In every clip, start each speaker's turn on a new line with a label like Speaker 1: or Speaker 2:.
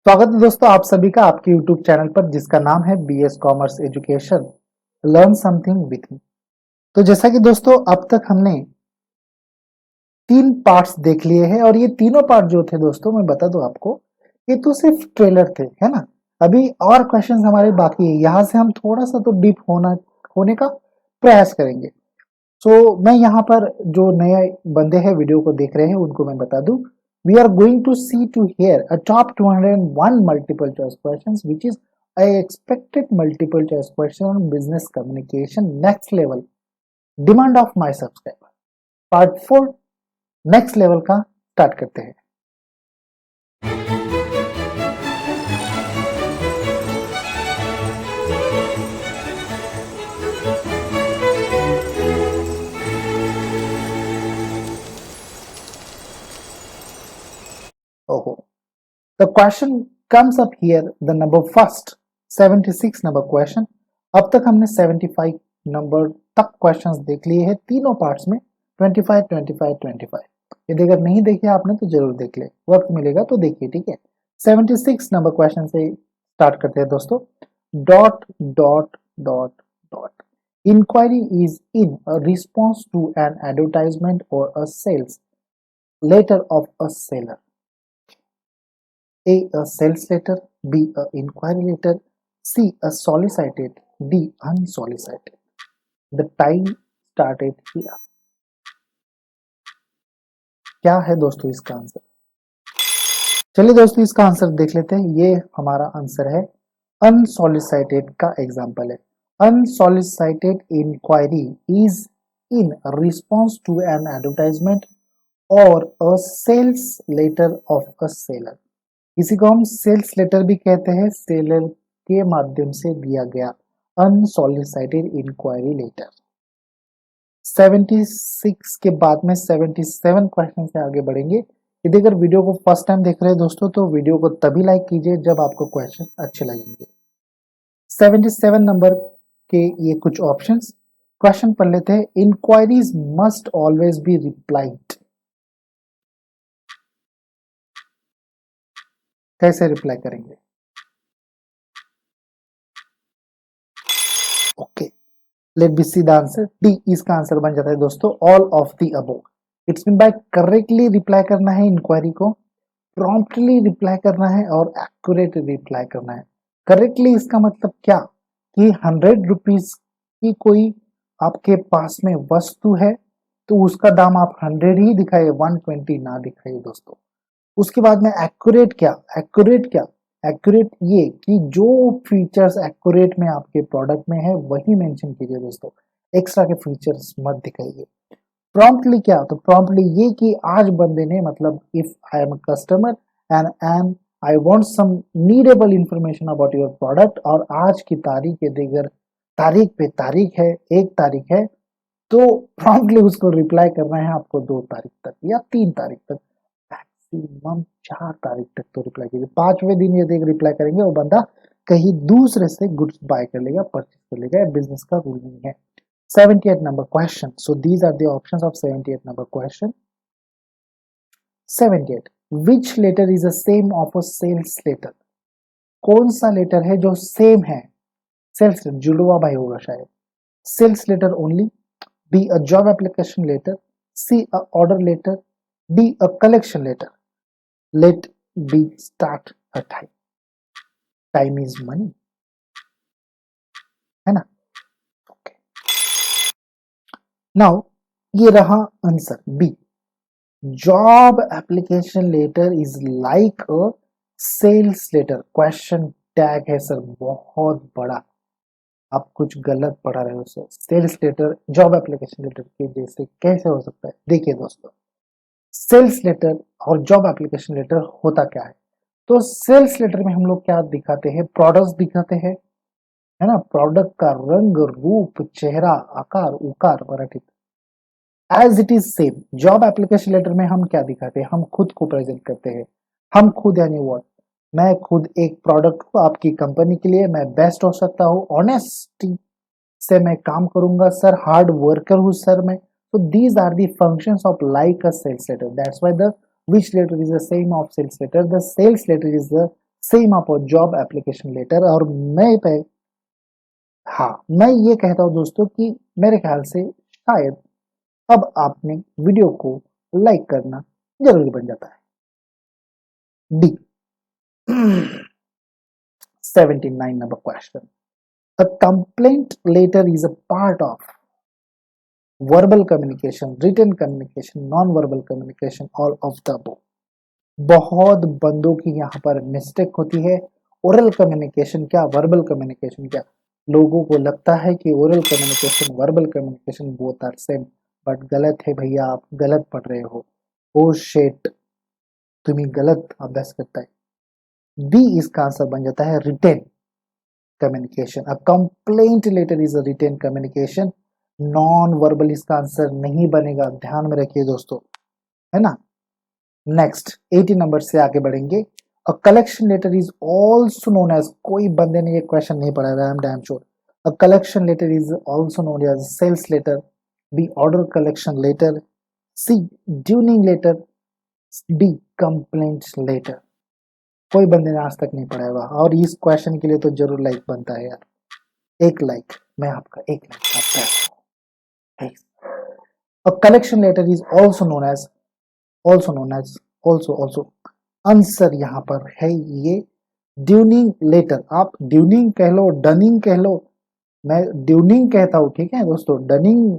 Speaker 1: स्वागत है दोस्तों आप सभी का आपके YouTube चैनल पर जिसका नाम है BS commerce education learn something with me. तो जैसा कि दोस्तों अब तक हमने 3 पार्ट्स देख लिए हैं और ये तीनों पार्ट जो थे दोस्तों मैं बता दूं आपको ये तो सिर्फ ट्रेलर थे, है ना। अभी और क्वेश्चंस हमारे बाकी है, यहाँ से हम थोड़ा सा तो डीप होने का प्रयास करेंगे। मैं यहाँ पर जो नए बंदे हैं वीडियो को देख रहे हैं उनको मैं बता दूं, we are going to see to hear a top 201 multiple choice questions which is I expected multiple choice question on business communication next level demand of my subscriber part 4 next level का start करते हैं। ओहो, the question comes up here, the number first 76 number question. अब तक हमने 75 number तक questions देख लिए हैं तीनों पार्ट्स में 25 25 25। यदि अगर नहीं देखे आपने तो जरूर देख ले, वक्त मिलेगा तो देखिए, ठीक है। 76 नंबर क्वेश्चन से स्टार्ट करते हैं दोस्तों। Dot dot dot dot inquiry is in response to an advertisement or a sales letter of a seller. A sales letter, B a inquiry letter, C a solicited, D unsolicited. The time started here. क्या है दोस्तों इसका answer? चलिए दोस्तों इसका answer देख लेते हैं। ये हमारा आंसर है अनसॉलिसिटेड का एग्जाम्पल है। Unsolicited inquiry is in response to an advertisement or a sales letter of a seller. इसी को हम सेल्स लेटर भी कहते हैं, सेलर के माध्यम से दिया गया अनसॉलिसिटेड इंक्वायरी लेटर। 76 के बाद में 77 क्वेश्चन से आगे बढ़ेंगे। यदि अगर वीडियो को फर्स्ट टाइम देख रहे हैं दोस्तों तो वीडियो को तभी लाइक कीजिए जब आपको क्वेश्चन अच्छे लगेंगे। 77 नंबर के ये कुछ ऑप्शंस क्वेश्चन पढ़ लेते हैं। Inquiries must always be replied. कैसे रिप्लाई करेंगे? Okay, let be see the answer. D इसका आंसर बन जाता है दोस्तों, all of the above. It's mean by correctly reply करना है इंक्वायरी को, प्रॉम्प्टली रिप्लाई करना है और एक्यूरेट रिप्लाई करना है। करेक्टली इसका मतलब क्या कि 100 रुपीज की कोई आपके पास में वस्तु है तो उसका दाम आप 100 ही दिखाइए, 120 ना दिखाइए दोस्तों। उसके बाद में एक्यूरेट क्या? एक्यूरेट ये कि जो फीचर्स एक्यूरेट में आपके प्रोडक्ट में है वही मेंशन कीजिए दोस्तों, एक्स्ट्रा के फीचर्स मत दिखाइए। प्रॉम्प्टली क्या? तो प्रॉम्प्टली ये कि आज बंदे ने, मतलब if I am a customer and I want some needable information about your product और आज की तारीख है, देगर तारीख पे तारीख है, 1 तारीख है, तो प्रॉम्प्टली उसको रिप्लाई करना है आपको 2 तारीख तक या 3 तारीख तक, मैक्सिमम 4 तारीख तक तो रिप्लाई कीजिए। 5वें दिन यदि रिप्लाई करेंगे वो बंदा कहीं दूसरे से गुड्स बाय कर लेगा, परचेज कर लेगा, बिजनेस का रूल नहीं है। 78 number question. So these are the options of 78 number question. 78. Which letter is the same of a sales letter? कौन सा लेटर है जो सेम है? सेल्स लेटर जुड़वा भाई होगा शायद। Sales letter only, B a job application letter, C a order letter, D a collection letter. Let be start a time. Time is money, है ना। नाउ ये रहा answer B. Job application letter is like a sales letter. Question tag है sir बहुत बड़ा, आप कुछ गलत पढ़ा रहे हो sir. Sales letter job application letter के जैसे कैसे हो सकता है? देखिए दोस्तों, सेल्स लेटर और जॉब एप्लीकेशन लेटर होता क्या है? तो सेल्स लेटर में हम लोग क्या दिखाते हैं? प्रोडक्ट्स दिखाते हैं, है ना। प्रोडक्ट का रंग रूप चेहरा आकार उकार Marathi as it is same. Job application letter में हम क्या दिखाते हैं? हम खुद को प्रेजेंट करते हैं। हम खुद यानी व्हाट? मैं खुद एक प्रोडक्ट हूँ आपकी कंपनी के लिए, मैं बेस्ट हो सकता हूँ, ऑनेस्टी से मैं काम करूंगा सर, हार्ड वर्कर हूँ सर मैं। तो these are the functions of like a sales letter. That's why the which letter is the same of sales letter? The sales letter is the same आप job application letter. और मैं ये कहता हूँ दोस्तों कि मेरे ख्याल से शायद अब आपने वीडियो को लाइक करना जरूरी बन जाता है। D 79 number question. A complaint letter is a part of verbal communication, written communication, non-verbal communication, all of the above. बहुत बंदों की यहाँ पर मिस्टेक होती है। ओरल कम्युनिकेशन क्या, वर्बल कम्युनिकेशन क्या। लोगों को लगता है कि oral communication verbal communication both are same, but गलत है भैया, आप गलत पढ़ रहे हो। ओ शेट, तुम्हें गलत अभ्यास करता है। बी इसका आंसर बन जाता है written communication. A complaint letter is a written communication. Non verbal इसका आंसर नहीं बनेगा, ध्यान में रखिए दोस्तों, है ना। नेक्स्ट 80 नंबर से आगे बढ़ेंगे। A collection letter is also known as, कोई बंदे ने ये क्वेश्चन नहीं पढ़ा है, I am damn sure. A collection letter is also known as sales letter. B order collection letter. C dunning letter. D complaint letter. कोई बंदे ने आज तक नहीं पढ़ा हुआ, और इस क्वेश्चन के लिए तो जरूर लाइक बनता है यार। एक लाइक, मैं आपका एक लाइक आपका। A collection letter is also answer यहाँ पर है ये ड्यूनिंग लेटर। आप ड्यूनिंग कह लो, डनिंग कह लो, मैं ड्यूनिंग कहता हूँ, ठीक है दोस्तों। Dunning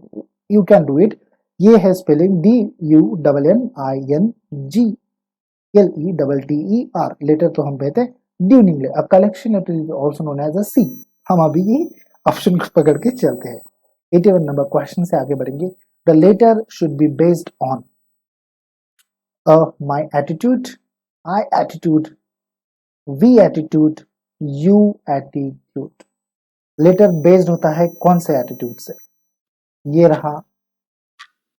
Speaker 1: you can do it. ये है स्पेलिंग DUNNINGLETTER। लेटर तो हम कहते हैं dunning letter. A collection letter is also known as a C. हम अभी ये ऑप्शन को पकड़ के चलते हैं। 81 नंबर क्वेश्चन से आगे बढ़ेंगे। The letter should be based on my attitude, I attitude, we attitude, you attitude। Letter based होता है कौन से एटीट्यूड से। ये रहा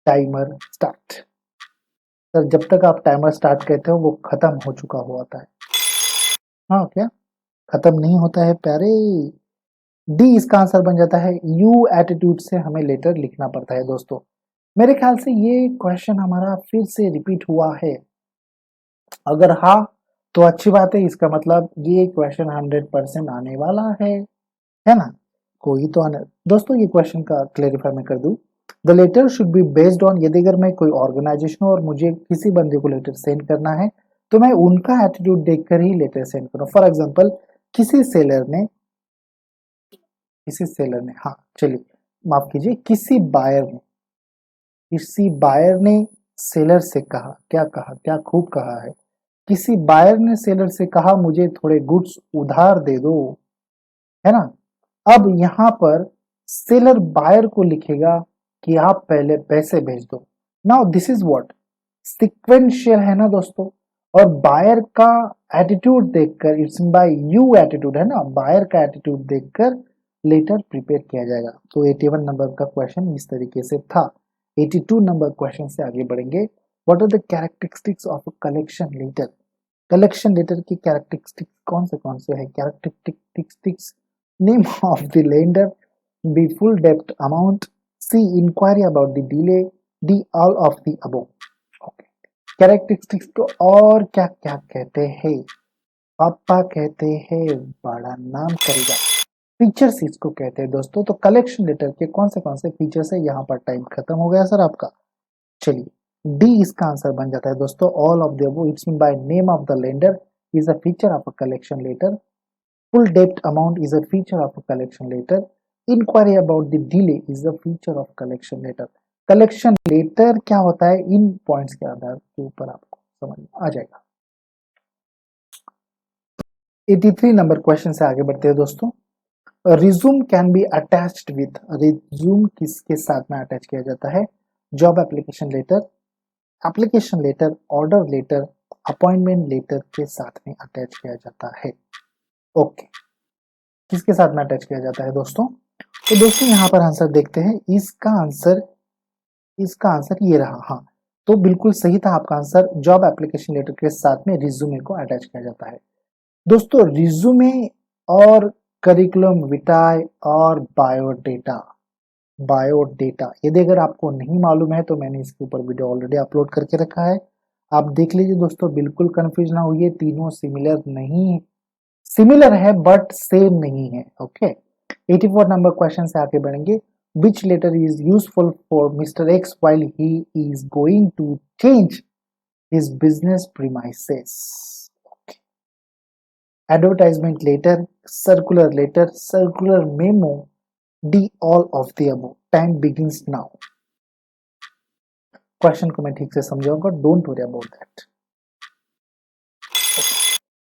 Speaker 1: टाइमर स्टार्ट। सर जब तक आप टाइमर स्टार्ट कहते हो वो खत्म हो चुका हुआ होता है। हाँ क्या खत्म नहीं होता है प्यारे। डी इसका आंसर बन जाता है। यू एटीट्यूड से हमें लेटर लिखना पड़ता है दोस्तों। मेरे ख्याल से ये क्वेश्चन हमारा फिर से रिपीट हुआ है। अगर हाँ तो अच्छी बात है, इसका मतलब ये क्वेश्चन 100% आने वाला है ना। कोई तो आने, दोस्तों ये क्वेश्चन का क्लेरिफाई मैं कर दूं। The letter should be based on, यदि अगर मैं कोई ऑर्गेनाइजेशन और मुझे किसी बंदे को लेटर सेंड करना है तो मैं उनका एटीट्यूड देखकर ही लेटर सेंड करूँ। फॉर एग्जाम्पल किसी सेलर ने, हाँ चलिए माफ कीजिए, किसी बायर ने सेलर से कहा, क्या खूब कहा है। किसी बायर ने सेलर से कहा मुझे थोड़े गुड्स उधार दे दो, है ना। अब यहाँ पर सेलर बायर को लिखेगा कि आप पहले पैसे भेज दो। Now this is what sequential है ना दोस्तों। और बायर का एटीट्यूड देखकर, इट्स बाय यू एटीट्यूड है ना, बायर का एटीट्यूड देखकर लेटर प्रिपेयर किया जाएगा। तो 81 नंबर का क्वेश्चन इस तरीके से था। 82 नंबर क्वेश्चन से आगे बढ़ेंगे। What are the characteristics of a collection letter. Collection letter की कैरेक्टरिस्टिक्स कौन से है। Characteristics name of the lender, B full डेप्ट amount, C inquiry about the delay, D all of the above. Characteristics को और क्या क्या कहते हैं, पापा कहते हैं बड़ा नाम करेगा। फीचर्स इसको कहते हैं दोस्तों। तो कलेक्शन लेटर के कौन से फीचर्स है, यहाँ पर टाइम खत्म हो गया सर आपका। चलिए डी इसका आंसर बन जाता है दोस्तों, all of the above. It's mean by name of the lender is a feature of a collection letter. Full डेप्ट amount is a feature of a collection letter. Inquiry about the delay is a feature of collection letter. Collection letter क्या होता है, इन points के आधार के ऊपर आपको समझ में आ जाएगा। 83 नंबर क्वेश्चन से आगे बढ़ते हैं दोस्तों। Resume can be attached with, resume किसके साथ में अटैच किया जाता है। Job application letter, order letter, appointment letter के साथ में अटैच किया जाता है। ओके, किसके साथ में अटैच किया जाता है दोस्तों। तो दोस्तों यहाँ पर आंसर देखते हैं। इसका आंसर ये रहा। हाँ तो बिल्कुल सही था आपका आंसर। जॉब एप्लीकेशन लेटर के साथ में रिज्यूमे को अटैच किया जाता है दोस्तों। रिज्यूमे और करिकुलम विटाए और बायोडेटा यदि अगर आपको नहीं मालूम है तो मैंने इसके ऊपर वीडियो ऑलरेडी अपलोड करके रखा है, आप देख लीजिए दोस्तों। बिल्कुल कंफ्यूज ना होइए, तीनों सिमिलर नहीं सिमिलर है बट सेम नहीं है। ओके, 84 नंबर क्वेश्चन से आगे बढ़ेंगे। Which letter is useful for mister X while he is going to change his business premises? Advertisement letter, circular letter, circular memo, D all of the above. Time begins now. Question को मैं ठीक से समझाऊंगा, don't worry about that.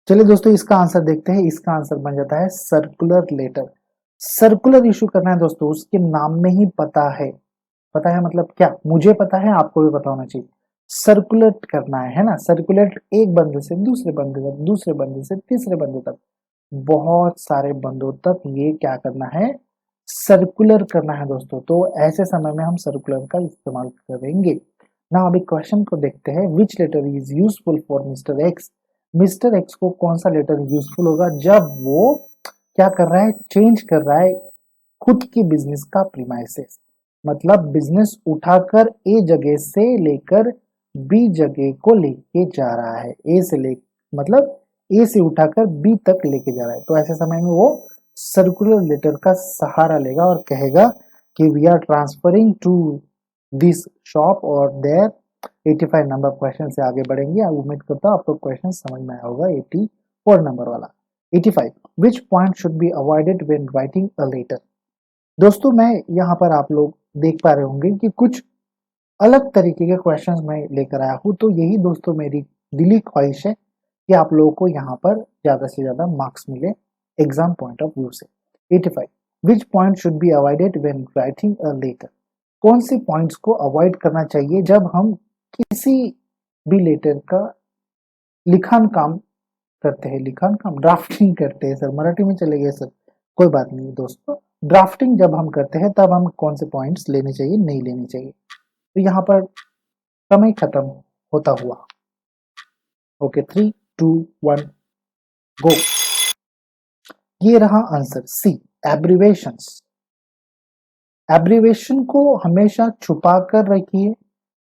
Speaker 1: चलिए दोस्तों, इसका answer देखते हैं। इसका आंसर बन जाता है सर्कुलर लेटर। सर्कुलर इशू करना है दोस्तों, उसके नाम में ही पता है। पता है मतलब क्या? मुझे पता है, आपको भी पता होना चाहिए। सर्कुलेट करना है ना? सर्कुलेट एक बंदे से दूसरे बंदे तक, दूसरे बंदे से तीसरे बंदे तक, बहुत सारे बंदों तक ये क्या करना है? सर्कुलर करना है दोस्तों। तो ऐसे समय में हम सर्कुलर का इस्तेमाल करेंगे ना। अभी क्वेश्चन को देखते हैं। Which letter is useful for mister X? Mister X को कौन सा लेटर यूजफुल होगा जब वो क्या कर रहा है? चेंज कर रहा है खुद की बिजनेस का प्रीमाइसेस। मतलब बिजनेस उठाकर ए जगह से लेकर बी जगह को लेके जा रहा है। ए से ले मतलब ए से उठाकर बी तक लेके जा रहा है। तो ऐसे समय में वो सर्कुलर लेटर का सहारा लेगा और कहेगा कि we are transferring to this shop और देयर। 85 नंबर क्वेश्चन से आगे बढ़ेंगे। उम्मीद करता हूँ आपको क्वेश्चन समझ में आया होगा। 84 नंबर वाला। 85, which point should be avoided when writing a letter? दोस्तों, मैं यहाँ पर आप लोग देख पा रहे होंगे कि कुछ अलग तरीके के क्वेश्चंस मैं लेकर आया हूँ। तो यही दोस्तों मेरी दिली ख्वाहिश है कि आप लोगों को यहाँ पर ज्यादा से ज्यादा मार्क्स मिले एग्जाम पॉइंट ऑफ व्यू से। 85, which point should be avoided when writing a letter? कौन से पॉइंट्स को अवॉइड करना चाहिए जब हम किसी भी लेटर का लिखान काम करते हैं? लिखान काम, ड्राफ्टिंग करते हैं सर, मराठी में चले गए सर। कोई बात नहीं दोस्तों, ड्राफ्टिंग जब हम करते हैं तब हम कौन से पॉइंट्स लेने चाहिए, नहीं लेने चाहिए। तो यहाँ पर समय खत्म होता हुआ। ओके, 3 2 1 गो। ये रहा आंसर सी, एब्रिवेशंस। एब्रिवेशन को हमेशा छुपा कर रखिए,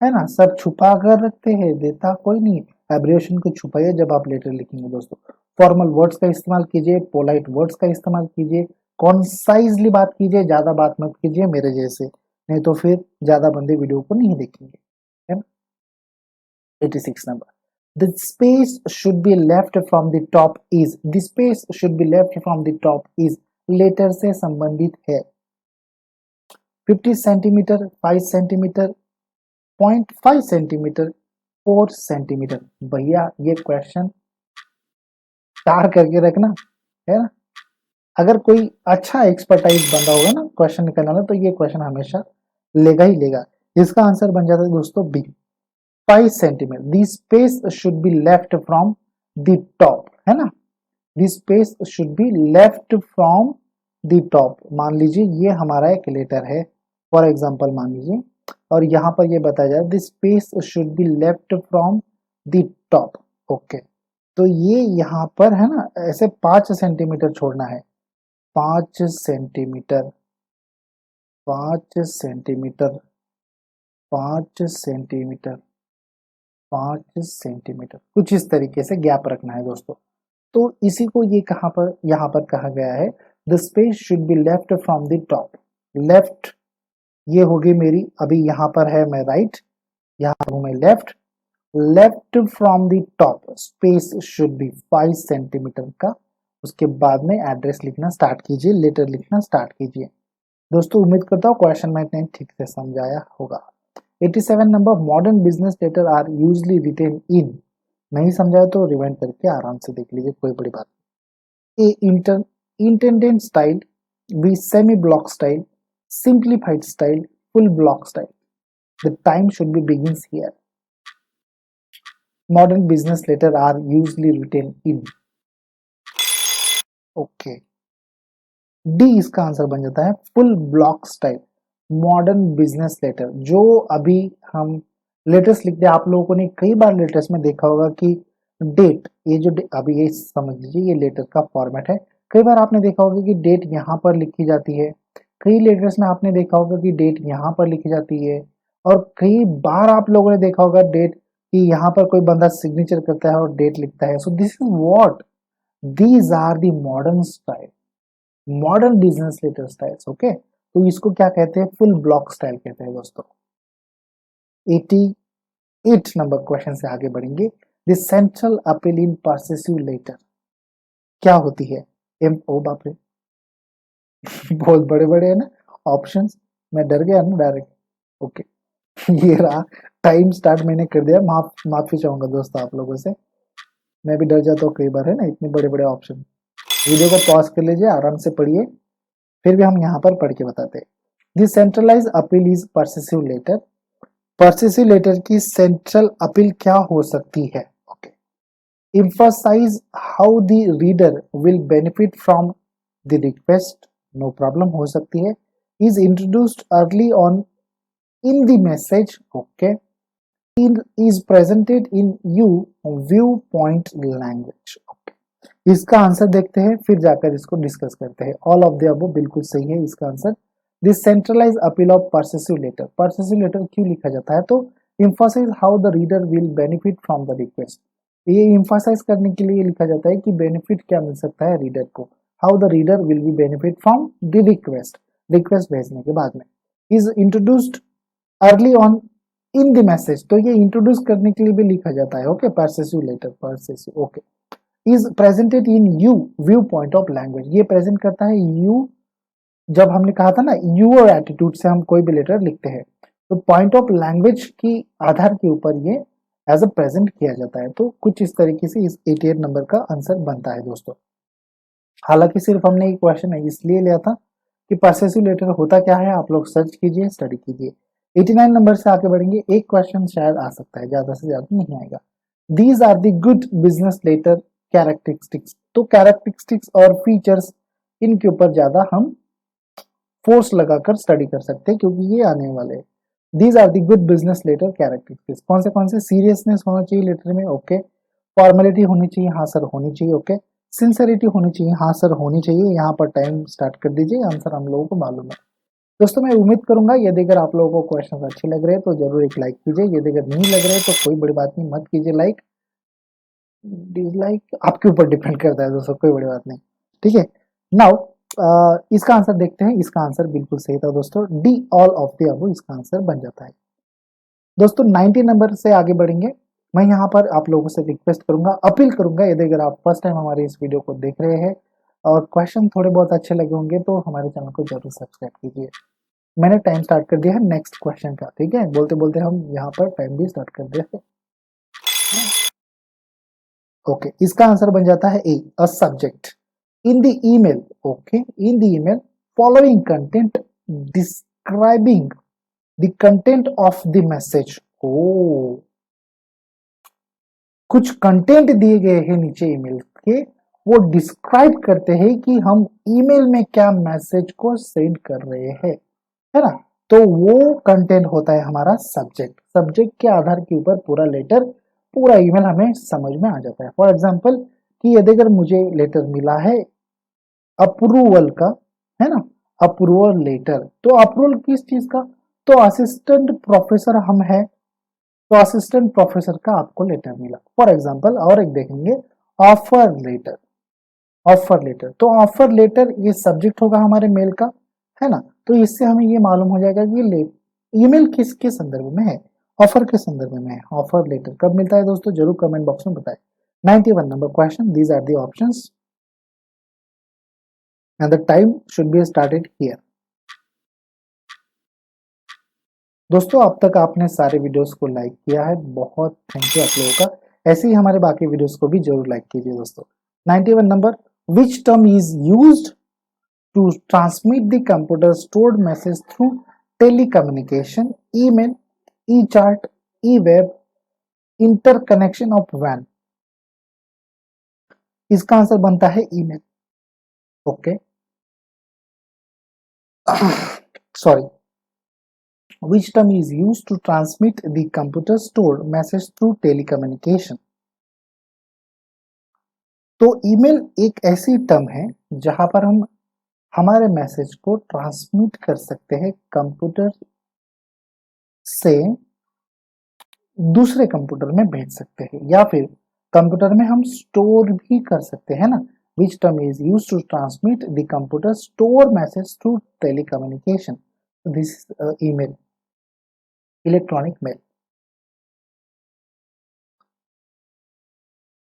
Speaker 1: है ना? सब छुपा कर रखते हैं, देता कोई नहीं। एब्रिवेशन को छुपाइए जब आप लेटर लिखेंगे दोस्तों। फॉर्मल वर्ड्स का इस्तेमाल कीजिए, पोलाइट वर्ड्स का इस्तेमाल कीजिए, कॉन्साइजली बात कीजिए, ज्यादा बात मत कीजिए मेरे जैसे, नहीं तो फिर ज्यादा बंदे वीडियो को नहीं देखेंगे, है ना? 86 number, the space should be left from the top is, the space should be left from the top is letter से संबंधित है। 50 सेंटीमीटर, 5 सेंटीमीटर, 0.5 सेंटीमीटर, 4 सेंटीमीटर। भैया ये क्वेश्चन चार करके रखना, है ना? अगर कोई अच्छा एक्सपर्टाइज बंदा होगा ना क्वेश्चन निकालने वाला, तो ये क्वेश्चन हमेशा लेगा ही लेगा। इसका आंसर बन जाता है दोस्तों B, 5 centimetre. The space should be left from the top, है ना? The space should be left from the top. मान लीजिए ये हमारा एक लेटर है, फॉर एग्जाम्पल मान लीजिए, और यहाँ पर ये बताया जाए the space should be left from the top. Okay, तो ये यहाँ पर है ना, ऐसे 5 सेंटीमीटर छोड़ना है। 5 सेंटीमीटर, 5 सेंटीमीटर, 5 सेंटीमीटर, 5 सेंटीमीटर, कुछ इस तरीके से गैप रखना है दोस्तों। तो इसी को ये कहाँ पर, यहाँ पर कहा गया है the space should be left from the top. Left ये होगी मेरी, अभी यहाँ पर है मैं राइट, यहाँ हूँ मैं left. Left from the top space should B 5 centimetre का। उसके बाद में एड्रेस लिखना स्टार्ट कीजिए, लेटर लिखना स्टार्ट कीजिए। दोस्तों उम्मीद करता हूँ क्वेश्चन मैंने ठीक से समझाया होगा। 87 number, modern business letter are usually written in. नहीं समझाया तो रिवाइंड करके आराम से देख लीजिए, कोई बड़ी बात नहीं। A indented style, B semi block style, simplified style, full block style. The time should be begins here. Modern business letter are usually written in. Okay. D इसका आंसर बन जाता है full block style. Modern business letter जो अभी हम latest लिखते हैं, आप लोगों ने कई बार लेटेस्ट में देखा होगा कि डेट, ये जो अभी ये समझ लीजिए ये लेटर का फॉर्मेट है। कई बार आपने देखा होगा कि डेट यहाँ पर लिखी जाती है, कई लेटर्स में आपने देखा होगा कि डेट यहाँ पर लिखी जाती है, और कई बार आप लोगों ने देखा होगा डेट कि यहाँ पर कोई बंदा सिग्नेचर करता है और डेट लिखता है। So this is what these are the modern style, modern business letter styles. Okay, तो इसको क्या कहते हैं? फुल ब्लॉक स्टाइल कहते हैं दोस्तों। 88 नंबर क्वेश्चन से आगे बढ़ेंगे। The central appeal in persuasive letter क्या होती है? एम ओ बाप रे बहुत बड़े बड़े है ना ऑप्शंस, मैं डर गया ना डायरेक्ट। ओके ये रहा, टाइम स्टार्ट मैंने कर दिया, माफी चाहूंगा दोस्तों आप लोगों से, मैं भी डर जाता हूँ कई बार, है ना, इतने बड़े बड़े ऑप्शन। वीडियो को पॉज कर लीजिए, आराम से पढ़िए, फिर भी हम यहाँ पर पढ़ के बताते हैं। This centralize appeal is persuasive letter. Persuasive letter की सेंट्रल अपील क्या हो सकती है? Okay, emphasize how the reader will benefit from the request, no problem हो सकती है, is introduced early on in the message, okay, is presented in you viewpoint language, okay। इसका answer देखते हैं, फिर जाकर इसको डिस्कस करते हैं। ऑल ऑफ द अबव बिल्कुल सही है इसका answer. This centralize appeal of persuasive letter, persuasive letter क्यों लिखा जाता है? तो emphasize how the reader will benefit from the request, ये emphasize करने के लिए लिखा जाता है कि बेनिफिट क्या मिल सकता है रीडर को। How the reader will be benefit from the request, request भेजने के बाद में। Is introduced early on in the message, तो ये इंट्रोड्यूस करने के लिए भी लिखा जाता है। Okay, persuasive letter, persuasive. Okay, is presented in you view point of language, ये प्रेजेंट करता है यू, जब हमने कहा था ना यू और एटीट्यूड से हम कोई भी लेटर लिखते हैं, तो पॉइंट ऑफ लैंग्वेज की आधार के ऊपर ये एज अ प्रेजेंट किया जाता है। तो कुछ इस तरीके से इस 88 नंबर का आंसर बनता है दोस्तों। हालांकि सिर्फ हमने एक क्वेश्चन इसलिए लिया था कि परसेसिव लेटर होता क्या है, आप लोग सर्च कीजिए, स्टडी कीजिए। 89 नंबर से आगे बढ़ेंगे, एक क्वेश्चन शायद आ सकता है, ज्यादा से ज्यादा नहीं आएगा। These are the good business letter characteristics, तो कैरेक्टरिस्टिक्स और फीचर्स, इनके ऊपर ज्यादा हम फोर्स लगाकर स्टडी कर सकते हैं क्योंकि ये आने वाले हैं। These are the good business letter characteristics, कौन से? सीरियसनेस होना चाहिए लेटर में, ओके। फॉर्मेलिटी होनी चाहिए, हाँ सर होनी चाहिए, ओके। सिंसेरिटी होनी चाहिए, हाँ सर होनी चाहिए। यहाँ पर टाइम स्टार्ट कर दीजिए, आंसर हम लोगों को मालूम है दोस्तों। मैं उम्मीद करूंगा यदि अगर आप लोगों को क्वेश्चन अच्छे लग रहे हैं तो जरूर एक लाइक कीजिए, यदि अगर नहीं लग रहे तो कोई बड़ी बात नहीं, मत कीजिए लाइक, डिसलाइक आपके ऊपर डिपेंड करता है दोस्तों, कोई बड़ी बात नहीं, ठीक है। नाउ इसका आंसर देखते हैं, इसका आंसर बिल्कुल सही था दोस्तों, D all of the above इसका आंसर बन जाता है दोस्तों। 90 नंबर से आगे बढ़ेंगे। मैं यहाँ पर आप लोगों से रिक्वेस्ट करूंगा, अपील करूंगा, यदि अगर आप फर्स्ट टाइम हमारे इस वीडियो को देख रहे हैं और क्वेश्चन थोड़े बहुत अच्छे लगे होंगे तो हमारे चैनल को जरूर सब्सक्राइब कीजिए। मैंने टाइम स्टार्ट कर दिया है नेक्स्ट क्वेश्चन का, ठीक है, बोलते बोलते हम यहाँ पर टाइम भी स्टार्ट कर दिया है। ओके, इसका आंसर बन जाता है A, a subject in the email, okay, in the email following content describing the content of the message। ओ, कुछ कंटेंट दिए गए हैं नीचे ईमेल के, वो डिस्क्राइब करते हैं कि हम ईमेल में क्या मैसेज को सेंड कर रहे हैं, है ना। तो वो कंटेंट होता है हमारा सब्जेक्ट, सब्जेक्ट के आधार के ऊपर पूरा लेटर, पूरा ईमेल हमें समझ में आ जाता है। फॉर एग्जाम्पल कि यदि अगर मुझे लेटर मिला है अप्रूवल का, है ना, अप्रूवल लेटर, तो अप्रूवल किस चीज का? तो असिस्टेंट प्रोफेसर हम है, तो असिस्टेंट प्रोफेसर का आपको लेटर मिला, फॉर एग्जांपल। और एक देखेंगे ऑफर लेटर, ऑफर लेटर, तो ऑफर लेटर ये सब्जेक्ट होगा हमारे मेल का, है ना। तो इससे हमें ये मालूम हो जाएगा कि ईमेल किसके संदर्भ में है, ऑफर के संदर्भ में है। ऑफर लेटर कब मिलता है दोस्तों, जरूर कमेंट बॉक्स में बताएं। 91 number question, these are the options and the time should be started here। दोस्तों अब तक आपने सारे वीडियोस को लाइक किया है, बहुत थैंक यू आप लोगों का। ऐसे ही हमारे बाकी वीडियोस को भी जरूर लाइक कीजिए दोस्तों। 91 number, which term is used to transmit the computer stored message through telecommunication, email, E chart, E web, interconnection of वैन। इसका आंसर बनता है email, okay sorry. Which term is used to transmit the computer stored message through telecommunication? तो email एक ऐसी term है जहां पर हम हमारे मैसेज को ट्रांसमिट कर सकते हैं कंप्यूटर से दूसरे कंप्यूटर में भेज सकते हैं, या फिर कंप्यूटर में हम स्टोर भी कर सकते हैं ना। which term is used to transmit the computer store message through telecommunication? So this is email, electronic mail.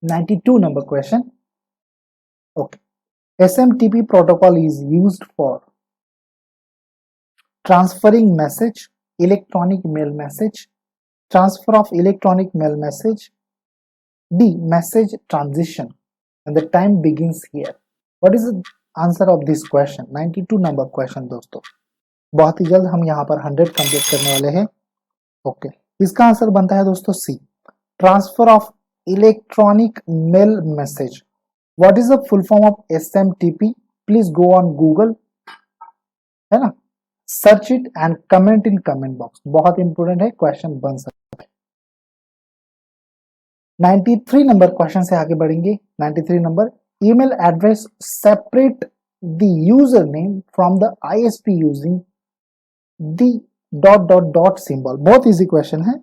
Speaker 1: 92 number question. Okay, SMTP protocol is used for transferring message, electronic mail message, transfer of electronic mail message, D, message transition, and the time begins here. What is the answer of this question? 92 number question दोस्तों, बहुत ही जल्द हम यहाँ पर 100 complete करने वाले हैं. Okay, इसका आंसर बनता है दोस्तों C, transfer of electronic mail message. What is the full form of SMTP? Please go on Google, है ना, search it and comment in comment box. बहुत इंपोर्टेंट है, क्वेश्चन बन सकता है. 93 नंबर क्वेश्चन से आगे बढ़ेंगे. 93 number, email address separate the user name from the ISP using the dot dot dot symbol. बहुत इजी क्वेश्चन है.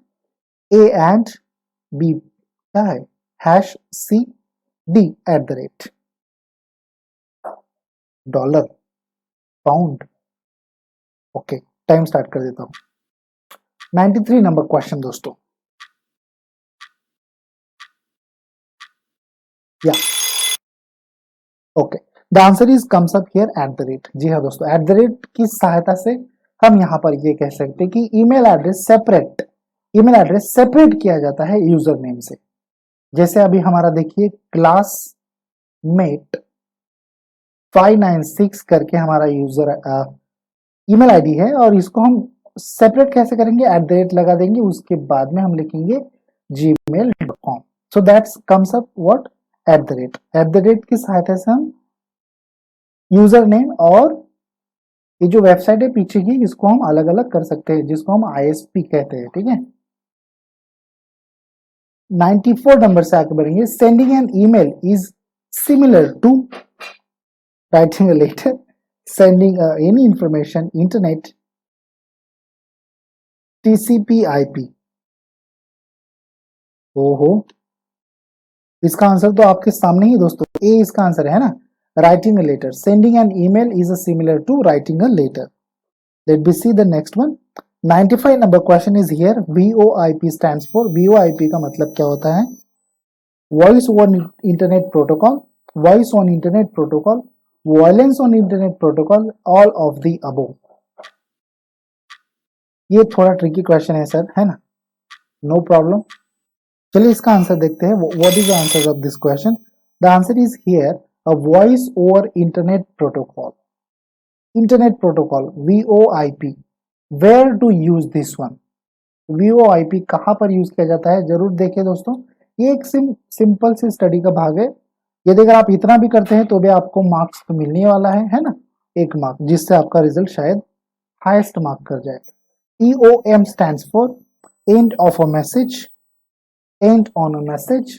Speaker 1: A एंड B क्या है? #C D @ dollar, pound. Okay, time start कर देता हूं. 93 नंबर क्वेश्चन दोस्तों, या okay, the answer is comes up here @. जी हाँ दोस्तों, @ की सहायता से हम यहाँ पर ये कह सकते हैं कि ईमेल एड्रेस सेपरेट किया जाता है यूजर नेम से. जैसे अभी हमारा देखिए क्लासमेट 596 करके हमारा यूजर ईमेल आईडी है, और इसको हम सेपरेट कैसे करेंगे? @ लगा देंगे, उसके बाद में हम लिखेंगे gmail.com. So that's comes up what? @ की सहायता से हम यूजर नेम और ये जो वेबसाइट है पीछे की, इसको हम अलग अलग कर सकते हैं, जिसको हम ISP कहते हैं. ठीक है, 94 नंबर से आगे बढ़ेंगे. Sending an email is similar to writing a letter, sending any information, internet, TCP/IP. ओहो, इसका आंसर तो आपके सामने ही दोस्तों, ए इसका आंसर है ना, writing a letter. Sending an email is similar to writing a letter. Let be see the next one. 95 number question is here. VoIP stands for, VoIP का मतलब क्या होता है? Voice on internet protocol, voice on internet protocol, violence on internet protocol, all of the above. ये थोड़ा tricky question है sir, है ना, नो प्रॉब्लम. चलिए इसका आंसर देखते हैं. What is the answer of this question? The answer is here a voice over internet protocol. Internet protocol VoIP. Where to use this one? VoIP कहाँ पर use किया जाता है? जरूर देखें दोस्तों, ये एक सिंपल सी स्टडी का भाग है. यदि अगर आप इतना भी करते हैं तो भी आपको मार्क्स तो मिलने वाला है ना, 1 मार्क, जिससे आपका रिजल्ट शायद हाईएस्ट मार्क कर जाए. EOM stands for end of a message, end on a message,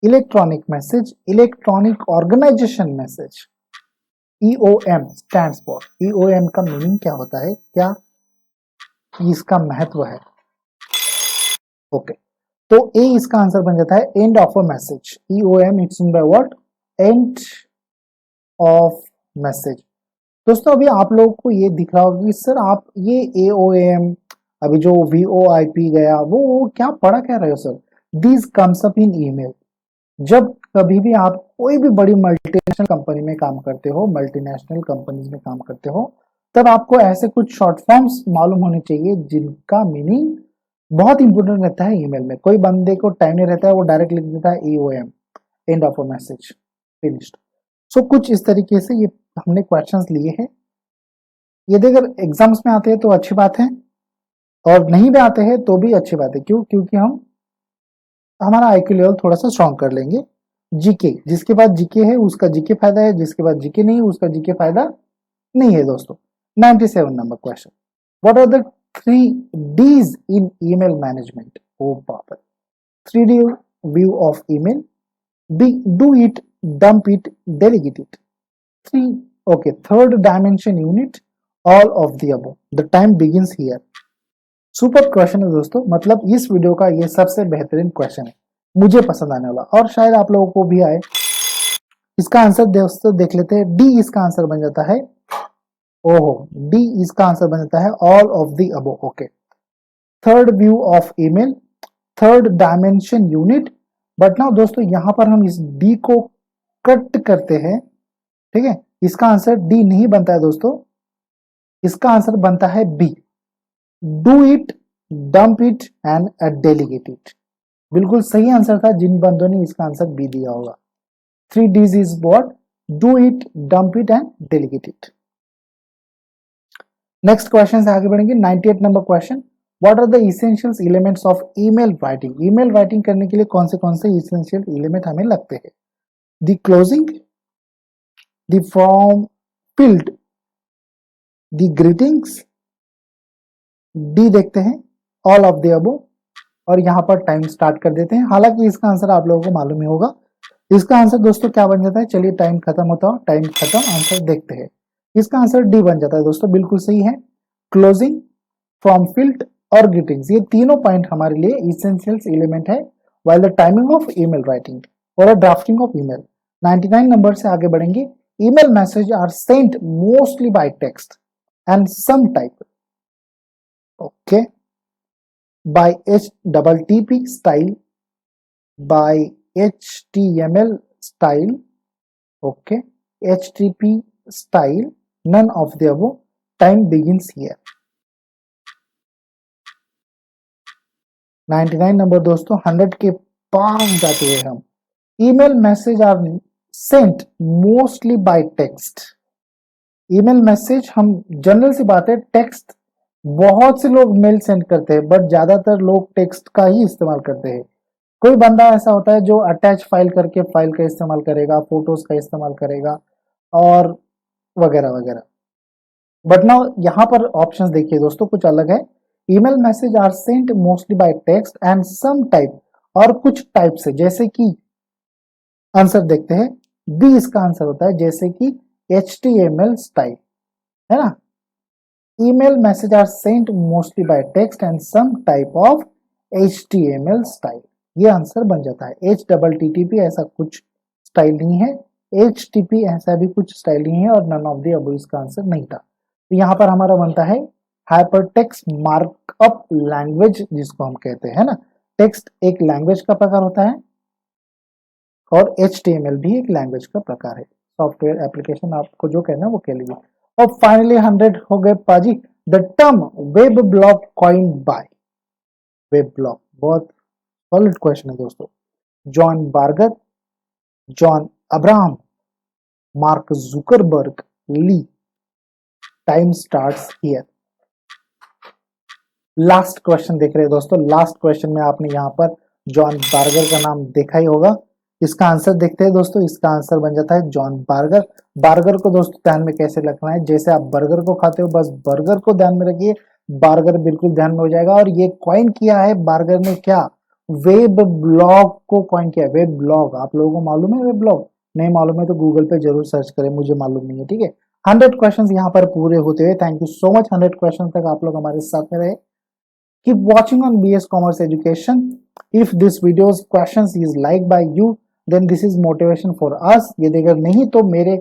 Speaker 1: electronic message, electronic organization message. EOM stands for, EOM का मीनिंग क्या होता है, क्या इसका महत्व है? ओके, तो ए इसका आंसर बन जाता है and of a message. EOM it's mean by what? End of message. दोस्तों अभी आप लोगों को ये दिख रहा होगा कि सर आप ये AOM, अभी जो VoIP गया, वो क्या पढ़ा कह रहे हो sir? This comes up in email. जब कभी भी आप कोई भी बड़ी मल्टीनेशनल कंपनी में काम करते हो, मल्टीनेशनल कंपनीज में काम करते हो, तब आपको ऐसे कुछ शॉर्ट फॉर्म्स मालूम होने चाहिए जिनका मीनिंग बहुत इंपोर्टेंट रहता है ईमेल में. कोई बंदे को टाइम नहीं रहता है, वो डायरेक्ट लिख देता है EOM, end of a message, finished. So कुछ इस तरीके से ये हमने क्वेश्चंस लिए हैं. यदि अगर एग्जाम्स में आते हैं तो अच्छी बात है, और नहीं भी आते हैं तो भी अच्छी बात है. क्यों? क्योंकि हम हमारा IQ लेवल थोड़ा सा स्ट्रॉन्ग कर लेंगे. जीके, जिसके पास जीके है उसका जीके फायदा है, जिसके पास जीके नहीं उसका जीके फायदा नहीं है दोस्तों. 97 number question. What are the 3 D's in email management? ओ बाप रे, 3D view of email. Do it, dump it, delegate it. 3, okay, third dimension unit, all of the above. The time begins here. Super question है दोस्तों, मतलब इस video का ये सबसे बेहतरीन क्वेश्चन है, मुझे पसंद आने वाला, और शायद आप लोगों को भी आए. इसका आंसर दोस्तों देख लेते हैं, डी इसका आंसर बन जाता है। ओहो, डी इसका आंसर बन जाता है all of the above. Okay, third view of email, third dimension unit. But ना दोस्तों यहां पर हम इस डी को कट करते हैं, ठीक है, इसका आंसर डी नहीं बनता है दोस्तों, इसका आंसर बनता है B, do it, dump it and delegate it. बिल्कुल सही आंसर था, जिन बंदों ने इसका आंसर बी दिया होगा। 3 D's is what? Do it, dump it and delegate it. Next question से आगे बढ़ेंगे। 98 number question, what are the essential elements of email writing. Email writing करने के लिए कौन से इसेंशियल एलिमेंट हमें लगते हैं? The closing, the form field, the greetings, D देखते हैं ऑल ऑफ द अबव, और यहाँ पर टाइम स्टार्ट कर देते हैं। हालांकि इसका आंसर आप लोगों को मालूम ही होगा। इसका आंसर दोस्तों क्या बन जाता है, चलिए टाइम खत्म होता है, टाइम खत्म, आंसर देखते हैं। इसका आंसर डी बन जाता है दोस्तों, बिल्कुल सही है। क्लोजिंग, फ्रॉम फील्ड और ग्रीटिंग्स, ये तीनों पॉइंट हमारे लिए इसेंशियल्स एलिमेंट है while the timing of email writing और ड्राफ्टिंग ऑफ ईमेल। 99 नंबर से आगे बढ़ेंगे। Email message are sent mostly by text and some type, okay, by HTTP style, by HTML style, okay, HTTP style, none of the above, time begins here। 99 number दोस्तों, 100 के पास जाते हैं हम। Email message are sent mostly by text. Email message, हम general सी बात है, टेक्स्ट बहुत से लोग मेल सेंड करते हैं, बट ज्यादातर लोग टेक्स्ट का ही इस्तेमाल करते हैं। कोई बंदा ऐसा होता है जो अटैच फाइल करके फाइल का इस्तेमाल करेगा, फोटोज का इस्तेमाल करेगा और वगैरह वगैरह। बट ना यहाँ पर ऑप्शंस देखिए दोस्तों, कुछ अलग है। Email message are sent mostly by text and some type, और कुछ टाइप से, जैसे कि आंसर देखते हैं, बी इसका आंसर होता है, जैसे कि HTML स्टाइल, है ना। Email message are sent mostly by text and some type of HTML style, ये आंसर बन जाता है। HTTP ऐसा कुछ स्टाइल नहीं है, HTTP ऐसा भी कुछ स्टाइल नहीं है, और नन ऑफ द अबव इसका आंसर नहीं था। तो यहाँ पर हमारा बनता है हाइपरटेक्स्ट मार्कअप लैंग्वेज, जिसको हम कहते हैं ना। टेक्स्ट एक लैंग्वेज का प्रकार होता है और HTML भी एक लैंग्वेज का प्रकार है। सॉफ्टवेयर एप्लीकेशन आपको जो कहना है वो कह लीजिए। और फाइनली 100 हो गए पाजी। The term web blog coin by, web blog बहुत सॉलिड क्वेश्चन है दोस्तों। John Barger, John Abraham, Mark Zuckerberg, Lee. Time starts here. Last question देख रहे हैं दोस्तों। लास्ट क्वेश्चन में आपने यहाँ पर जॉन बार्गर का नाम देखा ही होगा। इसका आंसर देखते हैं दोस्तों। इसका आंसर बन जाता है जॉन बार्गर। बार्गर को दोस्तों ध्यान में कैसे रखना है, जैसे आप बर्गर को खाते हो, बस बर्गर को ध्यान में रखिए, बार्गर बिल्कुल ध्यान में हो जाएगा। और ये कॉइन किया है बार्गर ने, क्या, वेब ब्लॉग को कॉइन किया। वेब ब्लॉग आप लोगों को मालूम है? वेब ब्लॉग नहीं मालूम है तो गूगल पे जरूर सर्च करें, मुझे मालूम नहीं है, ठीक है। 100 क्वेश्चंस यहाँ पर पूरे होते हुए, thank you so much. 100 question तक आप लोग हमारे साथ में रहे। Keep watching on BS Commerce Education. If this video's questions is liked by you, then this is motivation for us. यदि अगर नहीं तो मेरे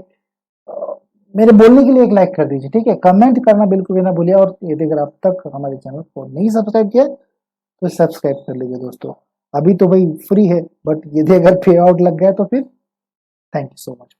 Speaker 1: बोलने के लिए एक लाइक कर दीजिए, ठीक है। कमेंट करना बिल्कुल भी ना भूलिए। और यदि अगर अब तक हमारे चैनल को नहीं सब्सक्राइब किया तो सब्सक्राइब कर लीजिए दोस्तों। अभी तो भाई फ्री है, बट यदि अगर पे आउट लग गया तो फिर थैंक यू सो मच।